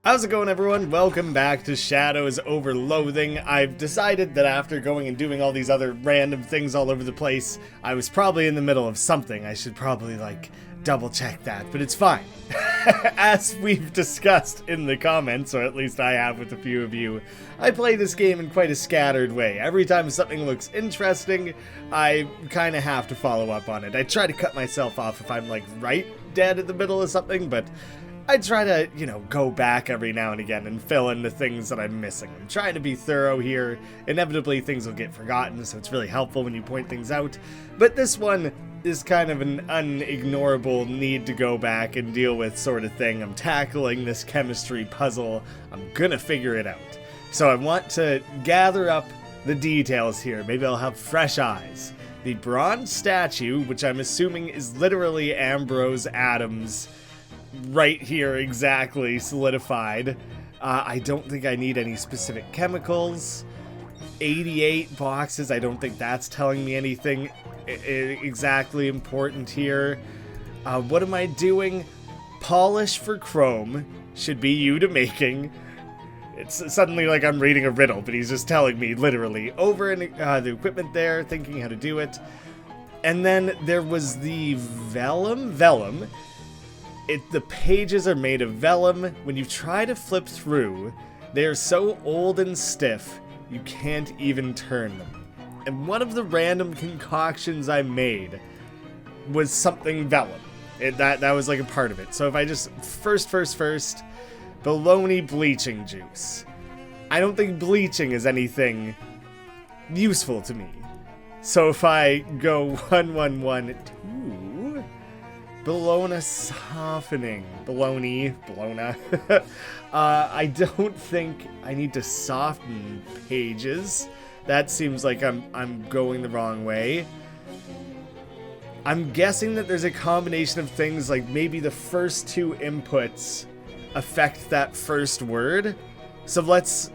How's it going, everyone? Welcome back to Shadows Over Loathing. I've decided that after going and doing all these other random things all over the place, I was probably in the middle of something. I should probably, double check that, but it's fine. As we've discussed in the comments, or at least I have with a few of you, I play this game in quite a scattered way. Every time something looks interesting, I kind of have to follow up on it. I try to cut myself off if I'm, right dead in the middle of something, but I try to, go back every now and again and fill in the things that I'm missing. I'm trying to be thorough here. Inevitably, things will get forgotten, so it's really helpful when you point things out. But this one is kind of an unignorable need to go back and deal with sort of thing. I'm tackling this chemistry puzzle. I'm gonna figure it out. So I want to gather up the details here. Maybe I'll have fresh eyes. The bronze statue, which I'm assuming is literally Ambrose Adams, right here, exactly, solidified. I don't think I need any specific chemicals. 88 boxes, I don't think that's telling me anything exactly important here. What am I doing? Polish for chrome should be you to making. It's suddenly like I'm reading a riddle, but he's just telling me, literally, over in the equipment there, thinking how to do it. And then there was the vellum. The pages are made of vellum. When you try to flip through, they are so old and stiff, you can't even turn them. And one of the random concoctions I made was something vellum. That was like a part of it. So if I just, first, bologna bleaching juice. I don't think bleaching is anything useful to me. So if I go 111, 2... Bologna softening. Bologna. I don't think I need to soften pages. That seems like I'm going the wrong way. I'm guessing that there's a combination of things, like maybe the first two inputs affect that first word. So let's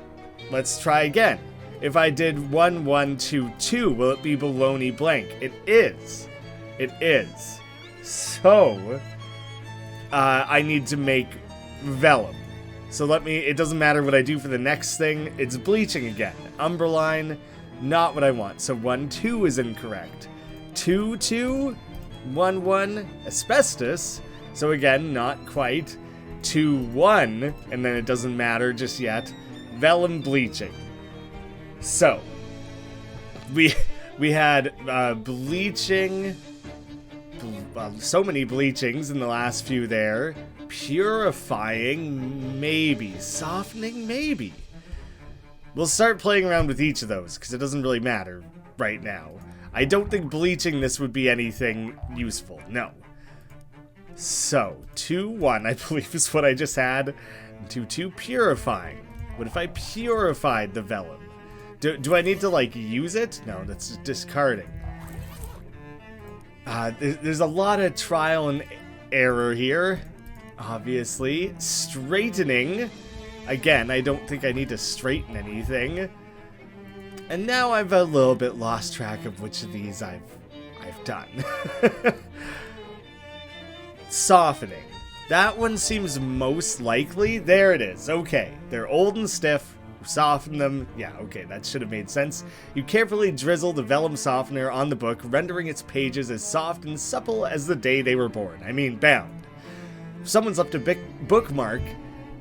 try again. If I did 1122, will it be bologna blank? It is. So, I need to make vellum. So it doesn't matter what I do for the next thing, it's bleaching again. Umberline, not what I want. So 1-2 is incorrect. 2-2, 1-1, asbestos. So again, not quite. 2-1, and then it doesn't matter just yet. Vellum bleaching. So, we had bleaching. So many bleachings in the last few there. Purifying, maybe. Softening, maybe. We'll start playing around with each of those, because it doesn't really matter right now. I don't think bleaching this would be anything useful, no. So, 2-1, I believe is what I just had. 2-2, purifying. What if I purified the vellum? Do I need to, use it? No, that's discarding. There's a lot of trial and error here, obviously. Straightening. Again, I don't think I need to straighten anything. And now I've a little bit lost track of which of these I've done. Softening. That one seems most likely. There it is. Okay, they're old and stiff. Soften them. Yeah, okay, that should have made sense. You carefully drizzle the vellum softener on the book, rendering its pages as soft and supple as the day they were born. I mean, bound. Someone's up to bookmark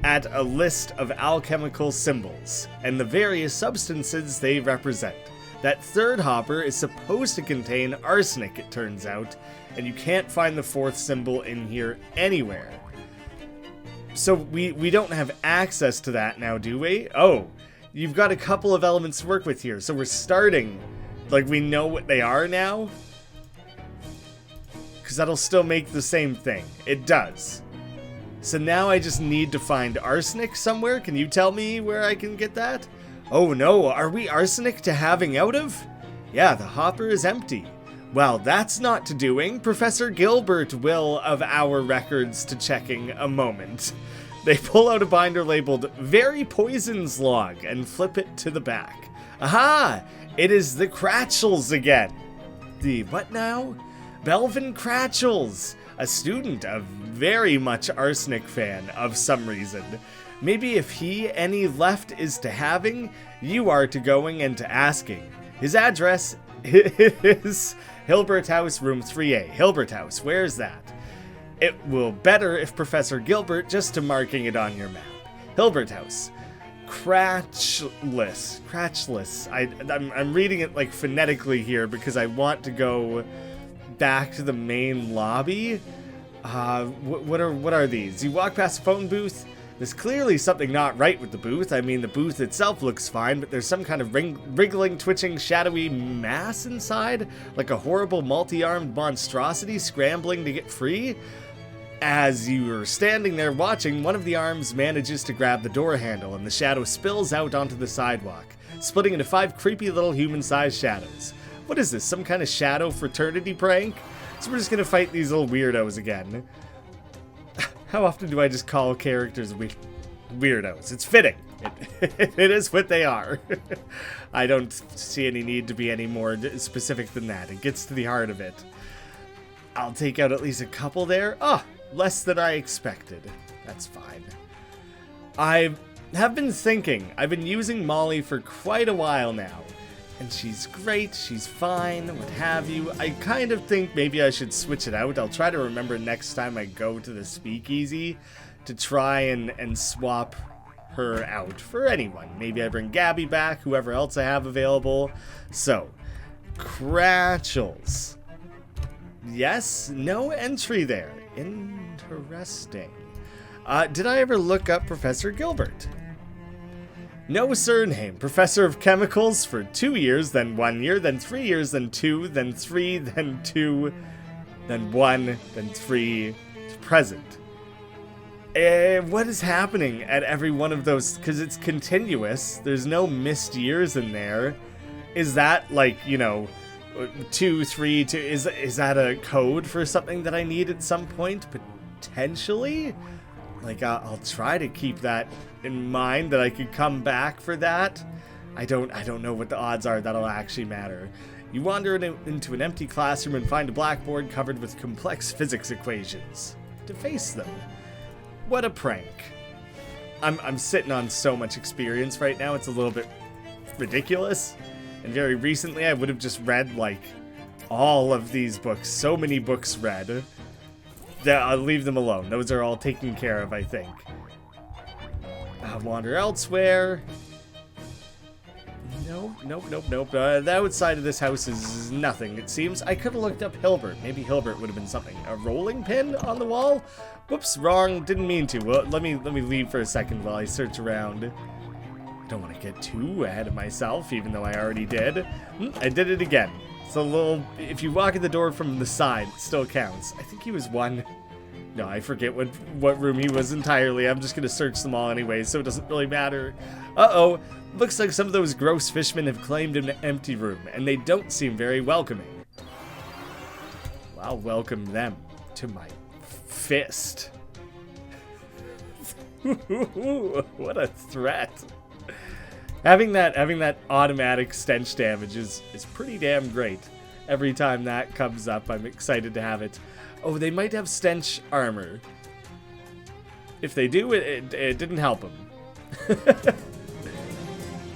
at a list of alchemical symbols and the various substances they represent. That third hopper is supposed to contain arsenic, it turns out, and you can't find the fourth symbol in here anywhere. So we don't have access to that now, do we? Oh, you've got a couple of elements to work with here. So we're starting, we know what they are now? Because that'll still make the same thing. It does. So now I just need to find arsenic somewhere. Can you tell me where I can get that? Oh no, are we arsenic to having out of? Yeah, the hopper is empty. Well, that's not to doing. Professor Hilbert will of our records to checking a moment. They pull out a binder labeled Very Poisons Log and flip it to the back. Aha! It is the Cratchels again. The what now? Belvin Cratchels, a student, a very much arsenic fan of some reason. Maybe if he any left is to having, you are to going and to asking. His address is Hilbert House, room 3A. Hilbert House, where's that? It will better if Professor Gilbert just to marking it on your map. Hilbert House. Cratchless. I'm reading it like phonetically here because I want to go back to the main lobby. What are these? You walk past a phone booth. There's clearly something not right with the booth. I mean, the booth itself looks fine, but there's some kind of wriggling, twitching, shadowy mass inside, like a horrible multi-armed monstrosity scrambling to get free. As you're standing there watching, one of the arms manages to grab the door handle, and the shadow spills out onto the sidewalk, splitting into 5 creepy little human-sized shadows. What is this, some kind of shadow fraternity prank? So we're just gonna fight these little weirdos again. How often do I just call characters weirdos? It's fitting. It is what they are. I don't see any need to be any more specific than that. It gets to the heart of it. I'll take out at least a couple there. Oh, less than I expected. That's fine. I have been thinking. I've been using Molly for quite a while now. And she's great, she's fine, what have you. I kind of think maybe I should switch it out. I'll try to remember next time I go to the speakeasy to try and swap her out for anyone. Maybe I bring Gabby back, whoever else I have available. So, Cratchels. Yes, no entry there. Interesting. Did I ever look up Professor Gilbert? No surname. Professor of Chemicals for 2 years, then 1 year, then 3 years, then 2, then 3, then 2, then 1, then 3, to present. What is happening at every one of those? Because it's continuous. There's no missed years in there. Is that like, 2, 3, 2? Is that a code for something that I need at some point? Potentially? Like, I'll try to keep that in mind, that I could come back for that. I don't know what the odds are that'll actually matter. You wander into an empty classroom and find a blackboard covered with complex physics equations. To face them. What a prank. I'm sitting on so much experience right now, it's a little bit ridiculous. And very recently I would have just read, like, all of these books. So many books read. I'll leave them alone. Those are all taken care of, I think. Wander elsewhere. Nope. The outside of this house is nothing, it seems. I could have looked up Hilbert. Maybe Hilbert would have been something. A rolling pin on the wall? Whoops, wrong. Didn't mean to. Well, let me leave for a second while I search around. I don't want to get too ahead of myself, even though I already did. I did it again. It's a little... If you walk in the door from the side, it still counts. I think he was 1... No, I forget what room he was entirely. I'm just going to search them all anyway, so it doesn't really matter. Uh-oh. Looks like some of those gross fishmen have claimed an empty room, and they don't seem very welcoming. Well, I'll welcome them to my fist. What a threat. Having that automatic stench damage is pretty damn great. Every time that comes up, I'm excited to have it. Oh, they might have stench armor. If they do, it didn't help them.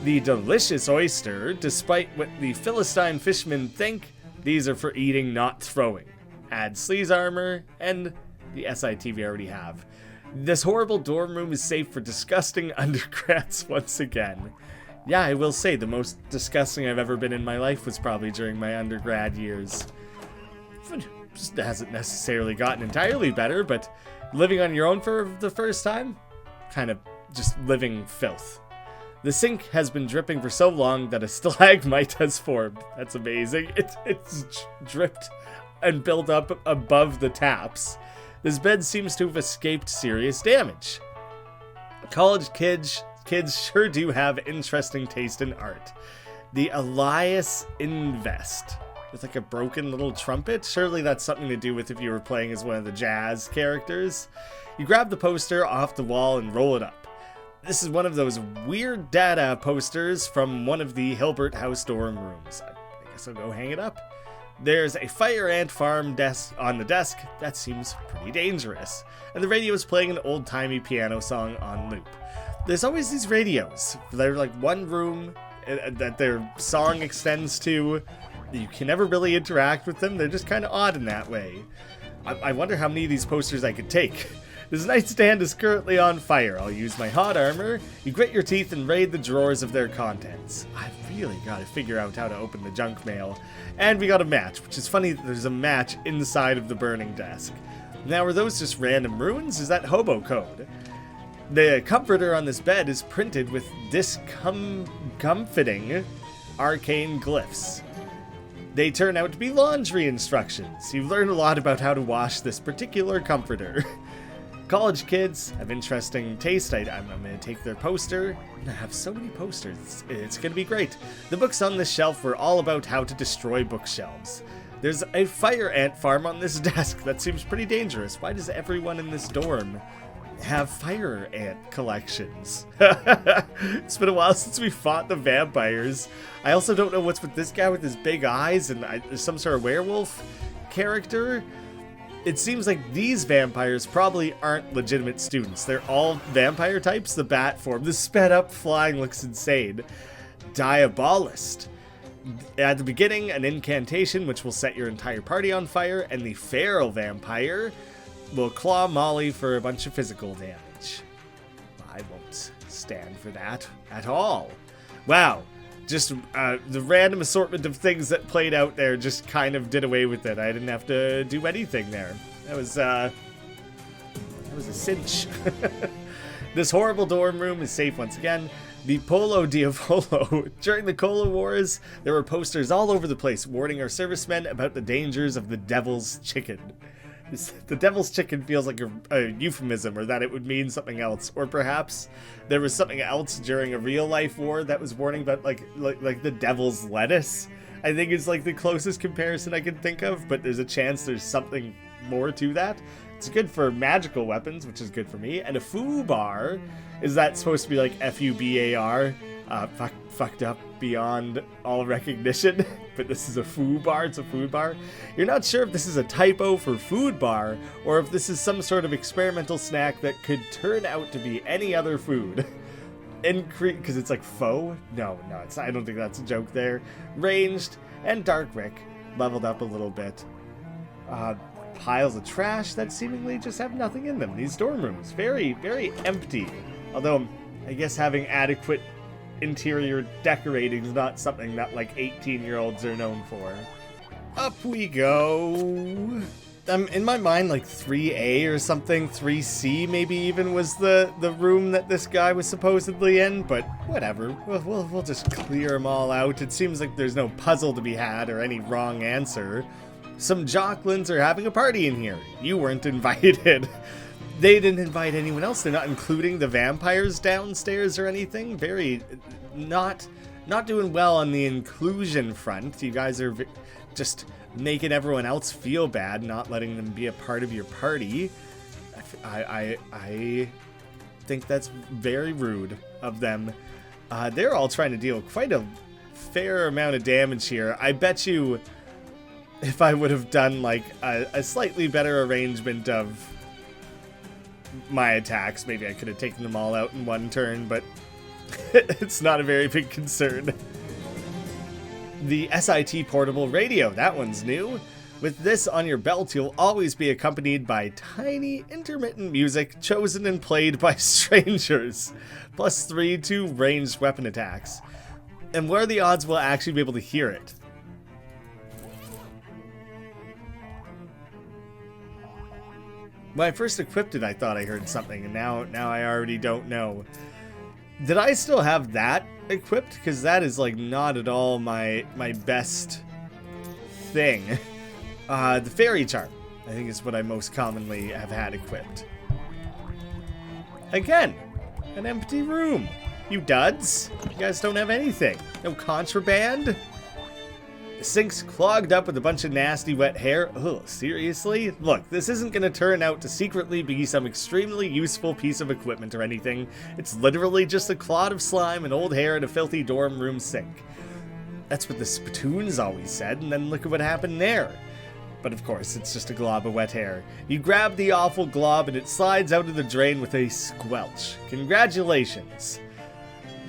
The delicious oyster, despite what the Philistine fishmen think, these are for eating, not throwing. Add sleaze armor, and the SIT we already have. This horrible dorm room is safe for disgusting undergrads once again. Yeah, I will say, the most disgusting I've ever been in my life was probably during my undergrad years. Just hasn't necessarily gotten entirely better, but living on your own for the first time? Kind of just living filth. The sink has been dripping for so long that a stalagmite has formed. That's amazing. It's dripped and built up above the taps. This bed seems to have escaped serious damage. College kids sure do have interesting taste in art. The Elias Invest. With like a broken little trumpet? Surely that's something to do with if you were playing as one of the jazz characters. You grab the poster off the wall and roll it up. This is one of those weird data posters from one of the Hilbert House dorm rooms. I guess I'll go hang it up. There's a fire ant farm desk on the desk. That seems pretty dangerous. And the radio is playing an old-timey piano song on loop. There's always these radios. They're like one room that their song extends to. You can never really interact with them. They're just kind of odd in that way. I wonder how many of these posters I could take. This nightstand is currently on fire. I'll use my hot armor. You grit your teeth and raid the drawers of their contents. I've really got to figure out how to open the junk mail. And we got a match, which is funny that there's a match inside of the burning desk. Now, are those just random runes? Is that hobo code? The comforter on this bed is printed with discomfiting arcane glyphs. They turn out to be laundry instructions. You've learned a lot about how to wash this particular comforter. College kids have interesting taste. I'm going to take their poster. I have so many posters. It's going to be great. The books on this shelf were all about how to destroy bookshelves. There's a fire ant farm on this desk. That seems pretty dangerous. Why does everyone in this dorm have fire ant collections? It's been a while since we fought the vampires. I also don't know what's with this guy with his big eyes and there's some sort of werewolf character. It seems like these vampires probably aren't legitimate students. They're all vampire types. The bat form, the sped up flying looks insane. Diabolist. At the beginning, an incantation which will set your entire party on fire, and the feral vampire will claw Molly for a bunch of physical damage. I won't stand for that at all. Wow. Just the random assortment of things that played out there just kind of did away with it. I didn't have to do anything there. That was a cinch. This horrible dorm room is safe once again. The Polo Diavolo. During the Cola Wars, there were posters all over the place warning our servicemen about the dangers of the Devil's Chicken. The Devil's Chicken feels like a euphemism, or that it would mean something else. Or perhaps there was something else during a real-life war that was warning about, like the Devil's Lettuce. I think is like the closest comparison I can think of, but there's a chance there's something more to that. It's good for magical weapons, which is good for me. And a foo bar, is that supposed to be like F-U-B-A-R? Fucked up beyond all recognition, but this is a foo bar. It's a food bar. You're not sure if this is a typo for food bar or if this is some sort of experimental snack that could turn out to be any other food. Because it's like faux? No, it's not. I don't think that's a joke there. Ranged and dark Rick leveled up a little bit. Piles of trash that seemingly just have nothing in them. These dorm rooms, very, very empty. Although, I guess having adequate interior decorating is not something that like 18-year-olds are known for. Up we go. In my mind, like 3A or something, 3C maybe even was the room that this guy was supposedly in, but whatever. We'll just clear them all out. It seems like there's no puzzle to be had or any wrong answer. Some Jocklins are having a party in here. You weren't invited. They didn't invite anyone else. They're not including the vampires downstairs or anything. Very not doing well on the inclusion front. You guys are just making everyone else feel bad, not letting them be a part of your party. I think that's very rude of them. They're all trying to deal quite a fair amount of damage here. I bet you if I would have done like a slightly better arrangement of my attacks, maybe I could have taken them all out in one turn, but it's not a very big concern. The SIT portable radio, that one's new. With this on your belt, you'll always be accompanied by tiny intermittent music chosen and played by strangers. +3 to ranged weapon attacks. And what are the odds we'll actually be able to hear it? When I first equipped it, I thought I heard something, and now I already don't know. Did I still have that equipped? Because that is, like, not at all my best thing. The Fairy Charm, I think is what I most commonly have had equipped. Again, an empty room. You duds. You guys don't have anything. No contraband? The sink's clogged up with a bunch of nasty wet hair. Ugh, seriously? Look, this isn't going to turn out to secretly be some extremely useful piece of equipment or anything. It's literally just a clod of slime and old hair in a filthy dorm room sink. That's what the spittoons always said, and then look at what happened there. But of course, it's just a glob of wet hair. You grab the awful glob and it slides out of the drain with a squelch. Congratulations.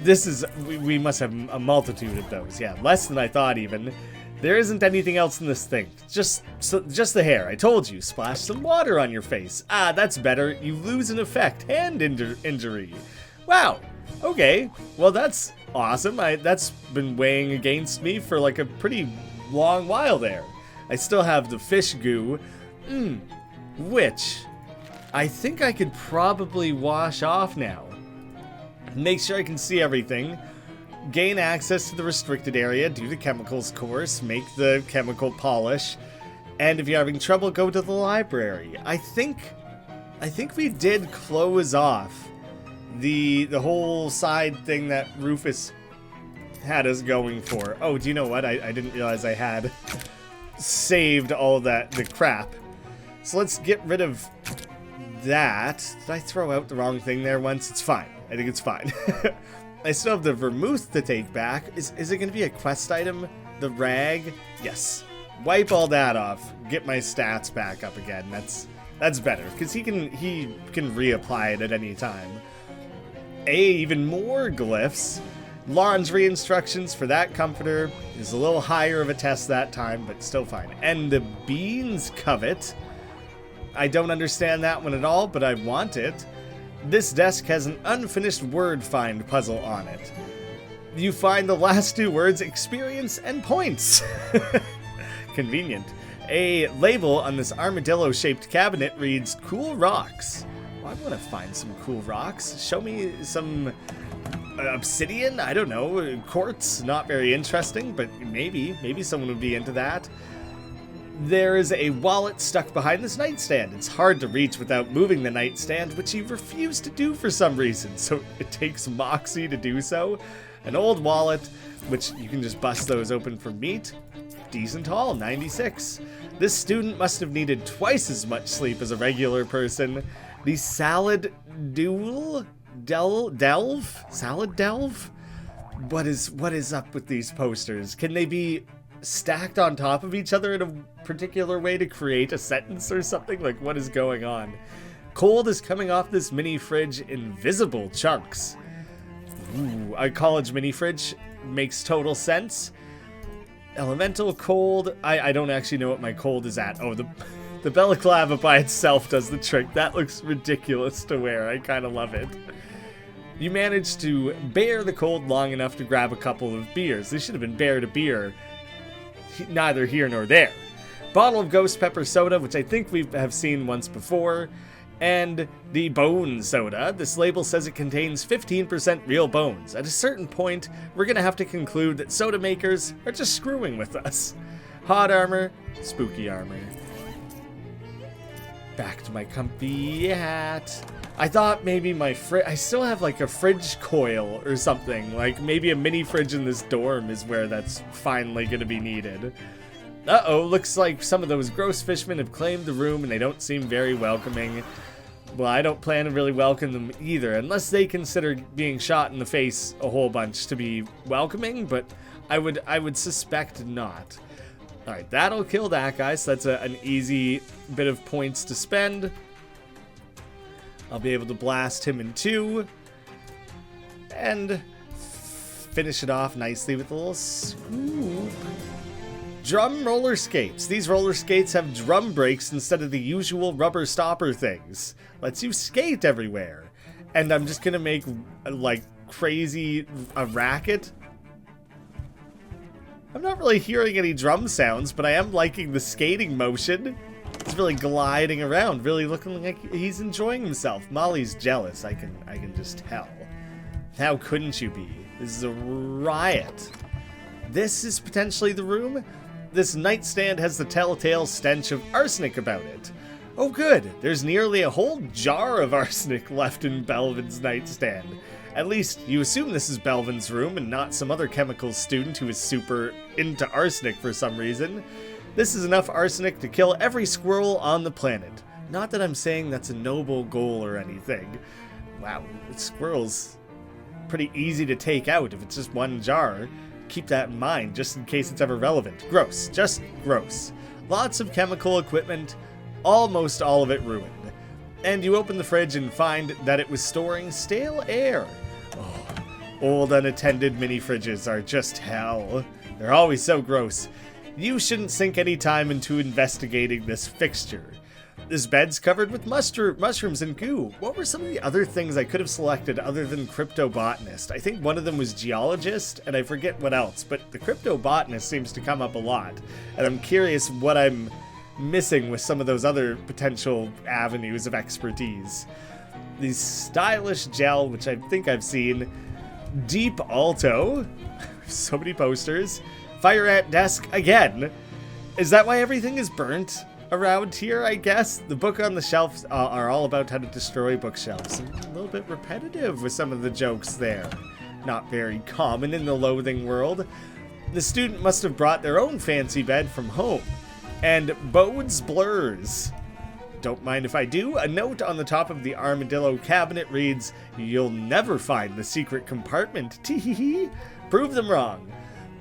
This is... we must have a multitude of those. Yeah, less than I thought even. There isn't anything else in this thing. Just the hair. I told you. Splash some water on your face. Ah, that's better. You lose an effect. Hand injury. Wow. Okay. Well, that's awesome. That's been weighing against me for like a pretty long while there. I still have the fish goo, which I think I could probably wash off now. Make sure I can see everything. Gain access to the restricted area, do the chemicals course, make the chemical polish, and if you're having trouble, go to the library. I think we did close off the whole side thing that Rufus had us going for. Oh, do you know what? I didn't realize I had saved all the crap. So let's get rid of that. Did I throw out the wrong thing there once? It's fine. I think it's fine. I still have the vermouth to take back. Is it going to be a quest item? The rag? Yes. Wipe all that off. Get my stats back up again. That's better because he can reapply it at any time. Even more glyphs. Laundry instructions for that comforter is a little higher of a test that time, but still fine. And the beans covet. I don't understand that one at all, but I want it. This desk has an unfinished word find puzzle on it. You find the last two words, experience and points. Convenient. A label on this armadillo-shaped cabinet reads, cool rocks. Well, I want to find some cool rocks. Show me some obsidian? I don't know. Quartz? Not very interesting, but maybe someone would be into that. There is a wallet stuck behind this nightstand. It's hard to reach without moving the nightstand, which you refuse to do for some reason, so it takes moxie to do so. An old wallet, which you can just bust those open for meat. Decent haul, 96. This student must have needed twice as much sleep as a regular person. The salad delve? Salad delve? What is up with these posters? Can they be stacked on top of each other in a particular way to create a sentence or something? Like, what is going on? Cold is coming off this mini fridge in visible chunks. Ooh, a college mini fridge makes total sense. Elemental cold. I don't actually know what my cold is at. Oh, the balaclava by itself does the trick. That looks ridiculous to wear. I kind of love it. You managed to bear the cold long enough to grab a couple of beers. They should have been bear to beer. Neither here nor there. Bottle of ghost pepper soda, which I think we have seen once before, and the bone soda. This label says it contains 15% real bones. At a certain point, we're gonna have to conclude that soda makers are just screwing with us. Hot armor, spooky armor. Back to my comfy hat. I thought maybe I still have like a fridge coil or something. Like maybe a mini fridge in this dorm is where that's finally gonna be needed. Uh-oh, looks like some of those gross fishmen have claimed the room and they don't seem very welcoming. Well, I don't plan to really welcome them either, unless they consider being shot in the face a whole bunch to be welcoming, but I would suspect not. Alright, that'll kill that guy, so that's an easy bit of points to spend. I'll be able to blast him in two. And finish it off nicely with a little scoop. Drum roller skates. These roller skates have drum brakes instead of the usual rubber stopper things. Lets you skate everywhere. And I'm just gonna make, like, a racket. I'm not really hearing any drum sounds, but I am liking the skating motion. He's really gliding around, really looking like he's enjoying himself. Molly's jealous, I can just tell. How couldn't you be? This is a riot. This is potentially the room? This nightstand has the telltale stench of arsenic about it. Oh good, there's nearly a whole jar of arsenic left in Belvin's nightstand. At least, you assume this is Belvin's room and not some other chemicals student who is super into arsenic for some reason. This is enough arsenic to kill every squirrel on the planet. Not that I'm saying that's a noble goal or anything. Wow, squirrels, pretty easy to take out if it's just one jar. keep that in mind just in case it's ever relevant. Gross. Just gross. Lots of chemical equipment, almost all of it ruined. And you open the fridge and find that it was storing stale air. Oh, old unattended mini fridges are just hell. They're always so gross. You shouldn't sink any time into investigating this fixture. This bed's covered with mushrooms and goo. What were some of the other things I could have selected other than cryptobotanist? I think one of them was geologist, and I forget what else, but the cryptobotanist seems to come up a lot. And I'm curious what I'm missing with some of those other potential avenues of expertise. The stylish gel, which I think I've seen. Deep alto. So many posters. Fire ant desk again. Is that why everything is burnt around here, I guess? The book on the shelves are all about how to destroy bookshelves. A little bit repetitive with some of the jokes there. Not very common in the loathing world. The student must have brought their own fancy bed from home. And bodes blurs. Don't mind if I do. A note on the top of the armadillo cabinet reads, "You'll never find the secret compartment. Tee-hee-hee." Prove them wrong.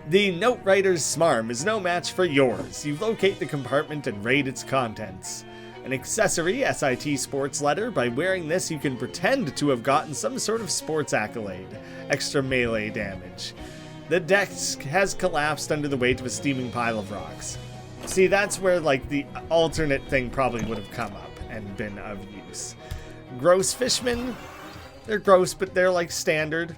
The note writer's smarm is no match for yours. You locate the compartment and raid its contents. An accessory SIT sports letter. By wearing this, you can pretend to have gotten some sort of sports accolade. Extra melee damage. The desk has collapsed under the weight of a steaming pile of rocks. See, that's where, like, the alternate thing probably would have come up and been of use. Gross fishmen. They're gross, but they're, like, standard.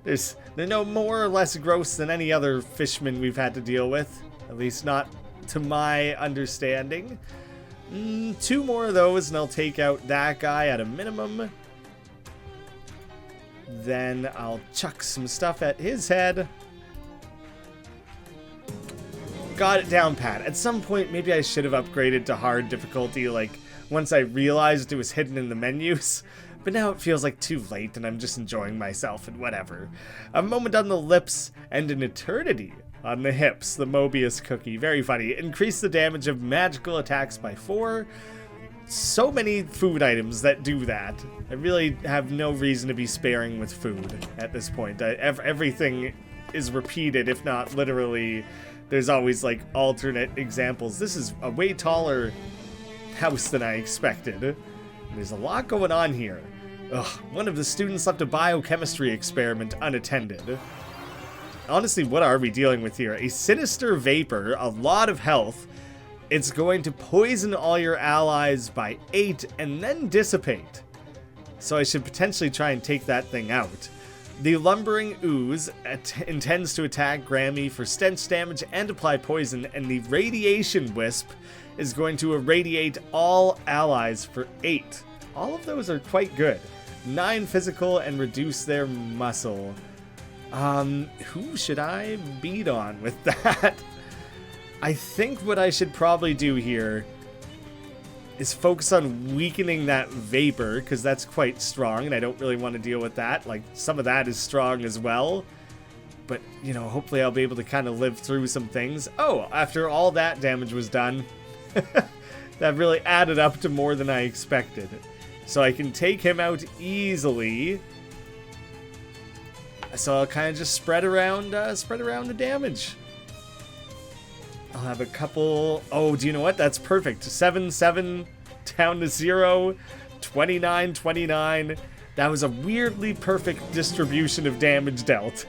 They're no more or less gross than any other fishmen we've had to deal with. At least not to my understanding. 2 more of those, and I'll take out that guy at a minimum. Then I'll chuck some stuff at his head. Got it down pat. At some point, maybe I should have upgraded to hard difficulty, like, once I realized it was hidden in the menus. But now it feels like too late, and I'm just enjoying myself and whatever. A moment on the lips, and an eternity on the hips. The Mobius cookie. Very funny. Increase the damage of magical attacks by 4. So many food items that do that. I really have no reason to be sparing with food at this point. Everything is repeated, if not literally. There's always, like, alternate examples. This is a way taller house than I expected. There's a lot going on here. Ugh, one of the students left a biochemistry experiment unattended. Honestly, what are we dealing with here? A sinister vapor, a lot of health. It's going to poison all your allies by 8 and then dissipate. So I should potentially try and take that thing out. The lumbering ooze intends to attack Graeme for stench damage and apply poison, and the radiation wisp is going to irradiate all allies for 8. All of those are quite good. 9 physical and reduce their muscle. Who should I beat on with that? I think what I should probably do here is focus on weakening that vapor, because that's quite strong, and I don't really want to deal with that. Like, some of that is strong as well. But, you know, hopefully I'll be able to kind of live through some things. Oh, after all that damage was done, that really added up to more than I expected. So I can take him out easily. So I'll kind of just spread around the damage. I'll have a couple. Oh, do you know what? That's perfect. 7-7 down to 0. 29-29. That was a weirdly perfect distribution of damage dealt.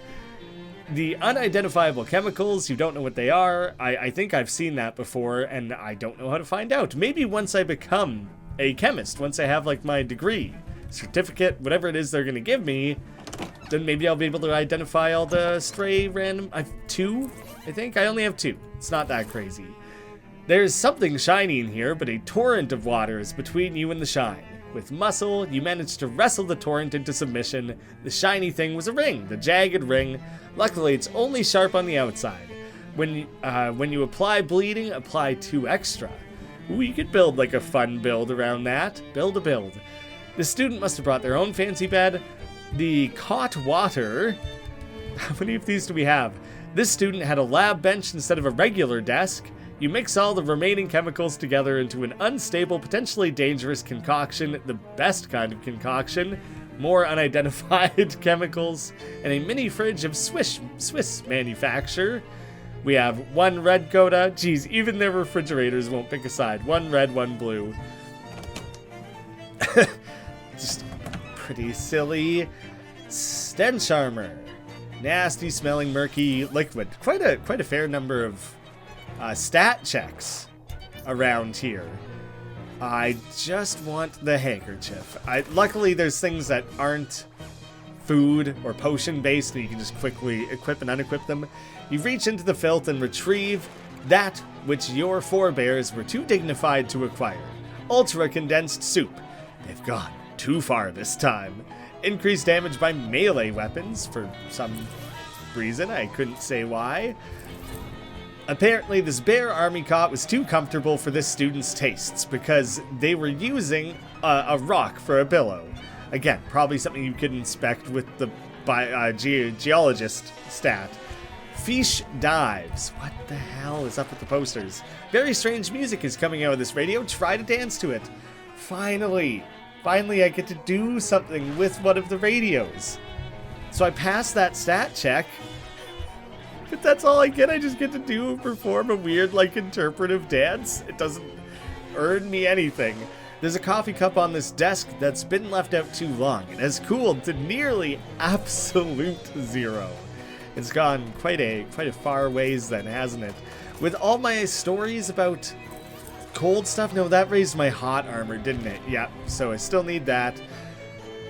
The unidentifiable chemicals, you don't know what they are. I think I've seen that before, and I don't know how to find out. Maybe once I become a chemist, once I have, like, my degree, certificate, whatever it is they're going to give me, then maybe I'll be able to identify all the stray random... I've 2, I think? I only have 2. It's not that crazy. There's something shiny in here, but a torrent of water is between you and the shine. With muscle, you managed to wrestle the torrent into submission. The shiny thing was a ring, the jagged ring. Luckily, it's only sharp on the outside. When you apply bleeding, apply 2 extra. Ooh, you could build, like, a fun build around that. Build a build. The student must have brought their own fancy bed. The caught water. How many of these do we have? This student had a lab bench instead of a regular desk. You mix all the remaining chemicals together into an unstable, potentially dangerous concoction, the best kind of concoction. more unidentified chemicals, and a mini fridge of Swiss manufacture. We have one red coda. Geez, even their refrigerators won't pick a side. One red, one blue. Just pretty silly. Stench armor. Nasty smelling murky liquid. Quite a fair number of stat checks around here. I just want the handkerchief. Luckily there's things that aren't food or potion based that you can just quickly equip and unequip them. You reach into the filth and retrieve that which your forebears were too dignified to acquire. Ultra condensed soup. They've gone too far this time. Increased damage by melee weapons for some reason, I couldn't say why. Apparently this bear army cot was too comfortable for this student's tastes because they were using a rock for a pillow. Again, probably something you could inspect with the geologist stat. Fish dives. What the hell is up with the posters? Very strange music is coming out of this radio. Try to dance to it. Finally I get to do something with one of the radios. So I passed that stat check. But that's all I get. I just get to perform a weird, like, interpretive dance. It doesn't earn me anything. There's a coffee cup on this desk that's been left out too long. It has cooled to nearly absolute zero. It's gone quite a far ways then, hasn't it? With all my stories about cold stuff, no, that raised my hot armor, didn't it? Yeah, so I still need that.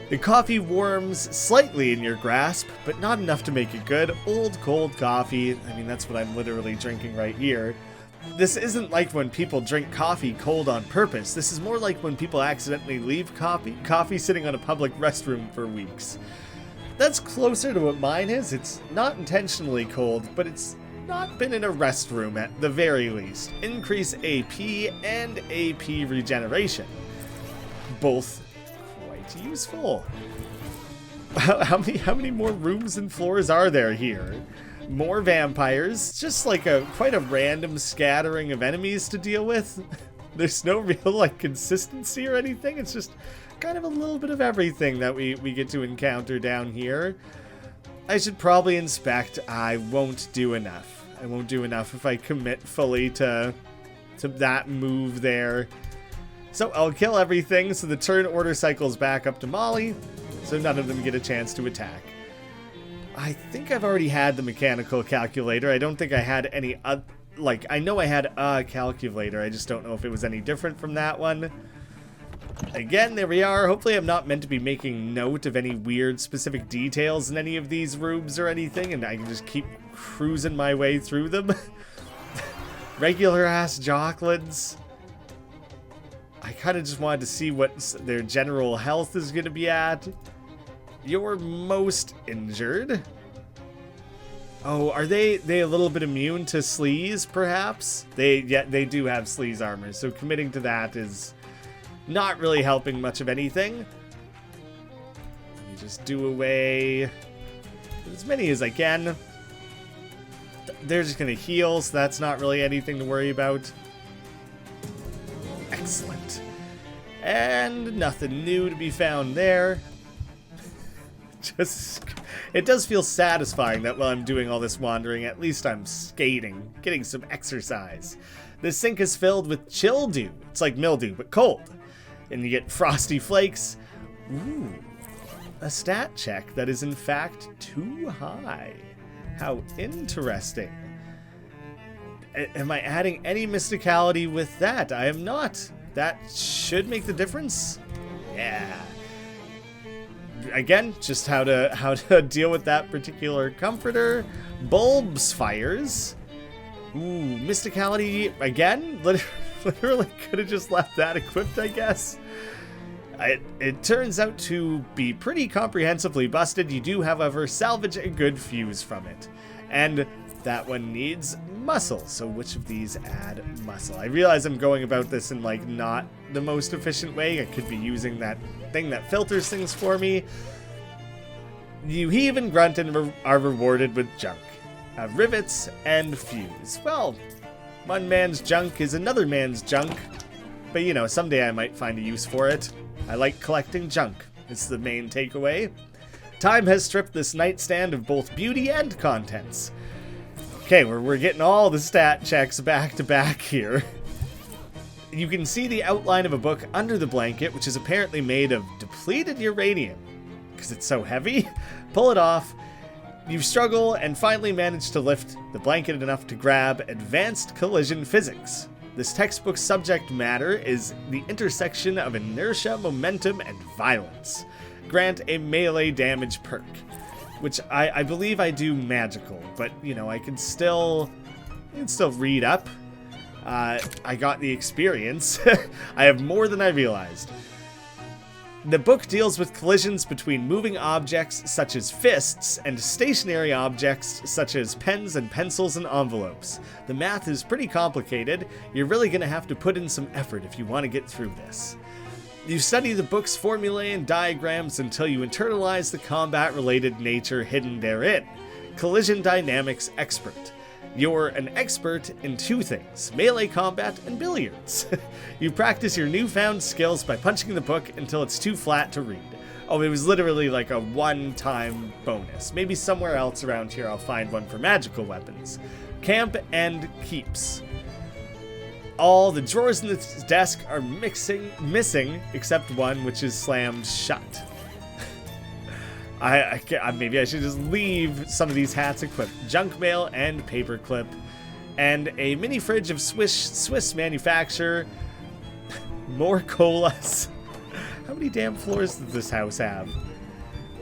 The coffee warms slightly in your grasp, but not enough to make it good. Old, cold coffee. I mean, that's what I'm literally drinking right here. This isn't like when people drink coffee cold on purpose. This is more like when people accidentally leave coffee sitting on a public restroom for weeks. That's closer to what mine is. It's not intentionally cold, but it's not been in a restroom at the very least. Increase AP and AP regeneration. Both quite useful. How many more rooms and floors are there here? More vampires, just like quite a random scattering of enemies to deal with. There's no real like consistency or anything. It's just kind of a little bit of everything that we get to encounter down here. I should probably inspect. I won't do enough. I won't do enough if I commit fully to that move there. So I'll kill everything so the turn order cycles back up to Molly, so none of them get a chance to attack. I think I've already had the mechanical calculator. I don't think I had any I know I had a calculator. I just don't know if it was any different from that one. Again, there we are. Hopefully I'm not meant to be making note of any weird specific details in any of these rooms or anything, and I can just keep cruising my way through them. Regular ass Jocklins. I kind of just wanted to see what their general health is going to be at. You're most injured. Oh, are they a little bit immune to sleaze, perhaps? They do have sleaze armor, so committing to that is not really helping much of anything. Let me just do away as many as I can. They're just going to heal, so that's not really anything to worry about. Excellent. And nothing new to be found there. It does feel satisfying that while I'm doing all this wandering, at least I'm skating, getting some exercise. The sink is filled with chill dew. It's like mildew, but cold. And you get frosty flakes. Ooh, a stat check that is in fact too high. How interesting. Am I adding any mysticality with that? I am not. That should make the difference. Yeah. Again, just how to deal with that particular comforter. Bulbs fires. Ooh, mysticality again? Literally could have just left that equipped, I guess. It turns out to be pretty comprehensively busted. You do, however, salvage a good fuse from it. And that one needs muscle. So which of these add muscle? I realize I'm going about this in like not the most efficient way. I could be using that thing that filters things for me. You heave and grunt and are rewarded with junk. Rivets and fuse. Well, one man's junk is another man's junk. But you know, someday I might find a use for it. I like collecting junk. is the main takeaway. Time has stripped this nightstand of both beauty and contents. Okay, we're getting all the stat checks back to back here. You can see the outline of a book under the blanket, which is apparently made of depleted uranium. Because it's so heavy. Pull it off. You struggle and finally manage to lift the blanket enough to grab Advanced Collision Physics. This textbook subject matter is the intersection of inertia, momentum, and violence. Grant a melee damage perk, which I believe I do magical, but, you know, I can still read up. I got the experience. I have more than I realized. The book deals with collisions between moving objects such as fists and stationary objects such as pens and pencils and envelopes. The math is pretty complicated. You're really going to have to put in some effort if you want to get through this. You study the book's formulae and diagrams until you internalize the combat-related nature hidden therein. Collision Dynamics Expert. You're an expert in two things, melee combat and billiards. You practice your newfound skills by punching the book until it's too flat to read. Oh, it was literally like a one-time bonus. Maybe somewhere else around here I'll find one for magical weapons. Camp and Keeps. All the drawers in this desk are missing except one, which is slammed shut. Maybe I should just leave some of these hats equipped. Junk mail and paperclip. And a mini fridge of Swiss manufacture. More colas. How many damn floors does this house have?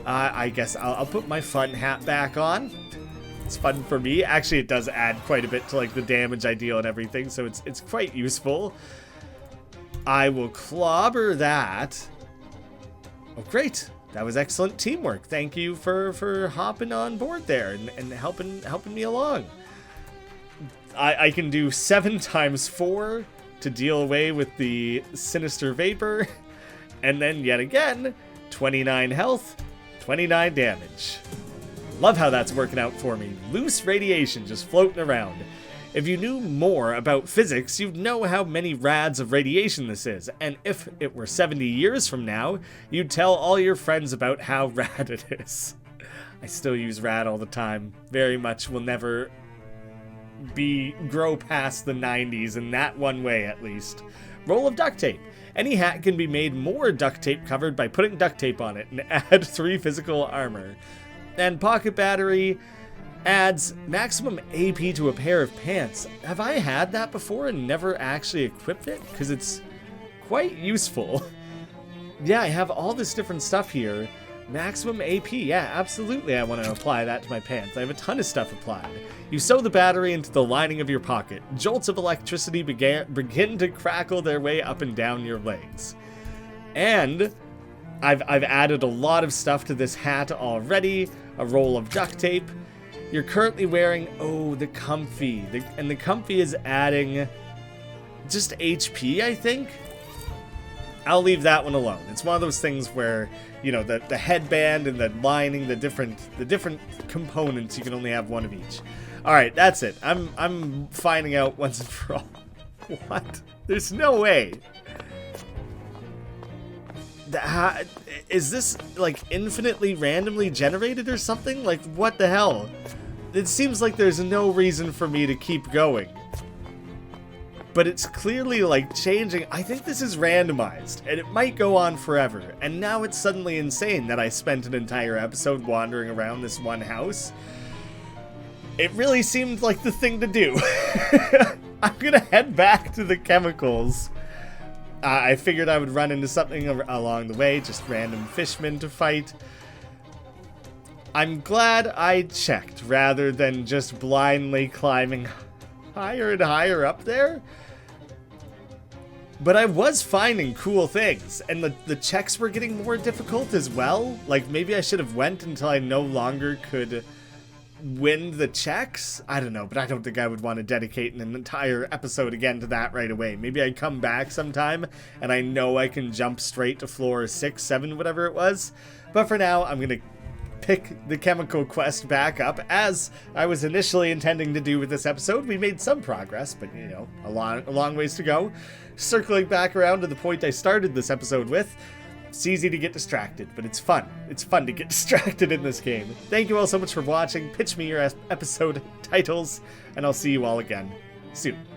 I guess I'll put my fun hat back on. It's fun for me. Actually, it does add quite a bit to like the damage I deal and everything, so it's quite useful. I will clobber that. Oh, great. That was excellent teamwork. Thank you for hopping on board there and helping me along. I can do 7 times 4 to deal away with the sinister vapor. And then yet again, 29 health, 29 damage. Love how that's working out for me. Loose radiation just floating around. If you knew more about physics, you'd know how many rads of radiation this is, and if it were 70 years from now, you'd tell all your friends about how rad it is. I still use rad all the time. Very much will never grow past the 90s in that one way, at least. Roll of duct tape. Any hat can be made more duct tape covered by putting duct tape on it and add 3 physical armor. And pocket battery adds maximum AP to a pair of pants. Have I had that before and never actually equipped it? Because it's quite useful. Yeah, I have all this different stuff here. Maximum AP, yeah, absolutely I want to apply that to my pants. I have a ton of stuff applied. You sew the battery into the lining of your pocket. Jolts of electricity begin to crackle their way up and down your legs. And I've added a lot of stuff to this hat already. A roll of duct tape. You're currently wearing, the comfy. And the comfy is adding just HP, I think. I'll leave that one alone. It's one of those things where, you know, the headband and the lining, the different components, you can only have one of each. All right, that's it. I'm finding out once and for all. What? There's no way. Is this like infinitely randomly generated or something? Like, what the hell? It seems like there's no reason for me to keep going. But it's clearly like changing. I think this is randomized and it might go on forever. And now it's suddenly insane that I spent an entire episode wandering around this one house. It really seemed like the thing to do. I'm gonna head back to the chemicals. I figured I would run into something along the way, just random fishmen to fight. I'm glad I checked rather than just blindly climbing higher and higher up there. But I was finding cool things, and the checks were getting more difficult as well. Like, maybe I should have went until I no longer could win the checks? I don't know, but I don't think I would want to dedicate an entire episode again to that right away. Maybe I come back sometime, and I know I can jump straight to floor 6, 7, whatever it was. But for now, I'm going to pick the chemical quest back up, as I was initially intending to do with this episode. We made some progress, but, you know, a long ways to go. Circling back around to the point I started this episode with, It's easy to get distracted, but it's fun. It's fun to get distracted in this game. Thank you all so much for watching. Pitch me your episode titles, and I'll see you all again soon.